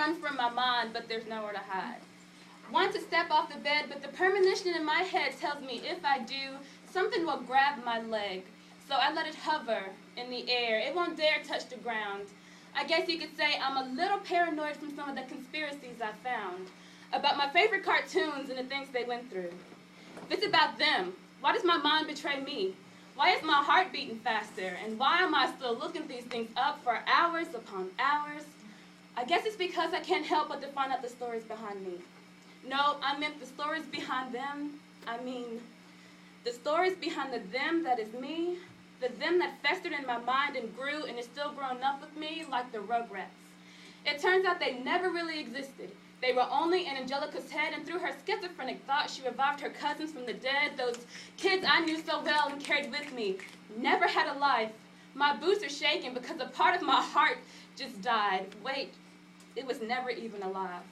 run from my mind, but there's nowhere to hide. Want to step off the bed, but the premonition in my head tells me if I do, something will grab my leg. So I let it hover in the air. It won't dare touch the ground. I guess you could say I'm a little paranoid from some of the conspiracies I found about my favorite cartoons and the things they went through. If it's about them, why does my mind betray me? Why is my heart beating faster? And why am I still looking these things up for hours upon hours? I guess it's because I can't help but to find out the stories behind me. No, I meant the stories behind them. I mean, the stories behind the them that is me, the them that festered in my mind and grew and is still growing up with me like the Rugrats. It turns out they never really existed. They were only in Angelica's head, and through her schizophrenic thoughts, she revived her cousins from the dead, those kids I knew so well and carried with me. Never had a life. My boots are shaking because a part of my heart just died. Wait, it was never even alive.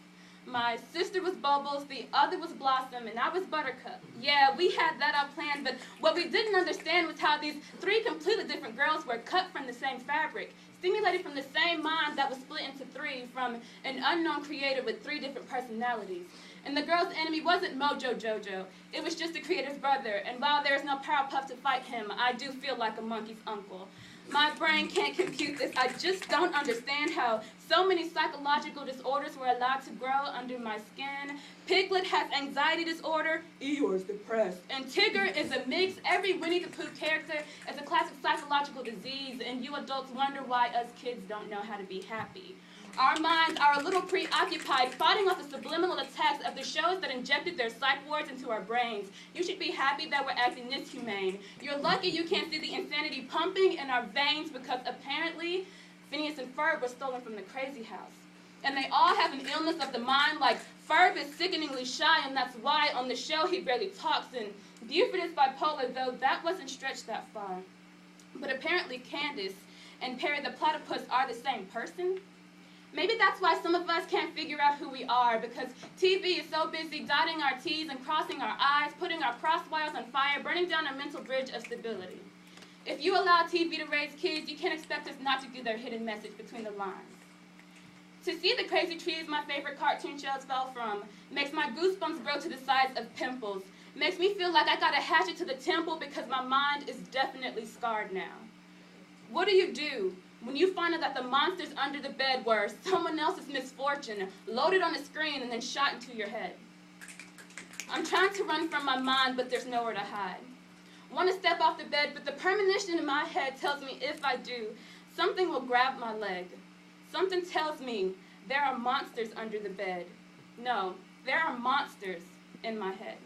My sister was Bubbles, the other was Blossom, and I was Buttercup. Yeah, we had that all planned, but what we didn't understand was how these three completely different girls were cut from the same fabric, stimulated from the same mind that was split into three from an unknown creator with three different personalities. And the girl's enemy wasn't Mojo Jojo, it was just the creator's brother, and while there is no Powerpuff to fight him, I do feel like a monkey's uncle. My brain can't compute this. I just don't understand how so many psychological disorders were allowed to grow under my skin. Piglet has anxiety disorder, Eeyore's depressed, and Tigger is a mix. Every Winnie the Pooh character is a classic psychological disease, and you adults wonder why us kids don't know how to be happy. Our minds are a little preoccupied fighting off the subliminal attacks of the shows that injected their psych wards into our brains. You should be happy that we're acting this humane. You're lucky you can't see the insanity pumping in our veins because apparently Phineas and Ferb were stolen from the crazy house. And they all have an illness of the mind, like Ferb is sickeningly shy, and that's why on the show he barely talks, and Buford is bipolar, though that wasn't stretched that far. But apparently Candace and Perry the Platypus are the same person. Maybe that's why some of us can't figure out who we are, because TV is so busy dotting our T's and crossing our I's, putting our cross wires on fire, burning down our mental bridge of stability. If you allow TV to raise kids, you can't expect us not to do their hidden message between the lines. To see the crazy trees my favorite cartoon shows fell from makes my goosebumps grow to the size of pimples, makes me feel like I got a hatchet to the temple because my mind is definitely scarred now. What do you do when you find out that the monsters under the bed were someone else's misfortune, loaded on a screen and then shot into your head? I'm trying to run from my mind, but there's nowhere to hide. Want to step off the bed, but the premonition in my head tells me if I do, something will grab my leg. Something tells me there are monsters under the bed. No, there are monsters in my head.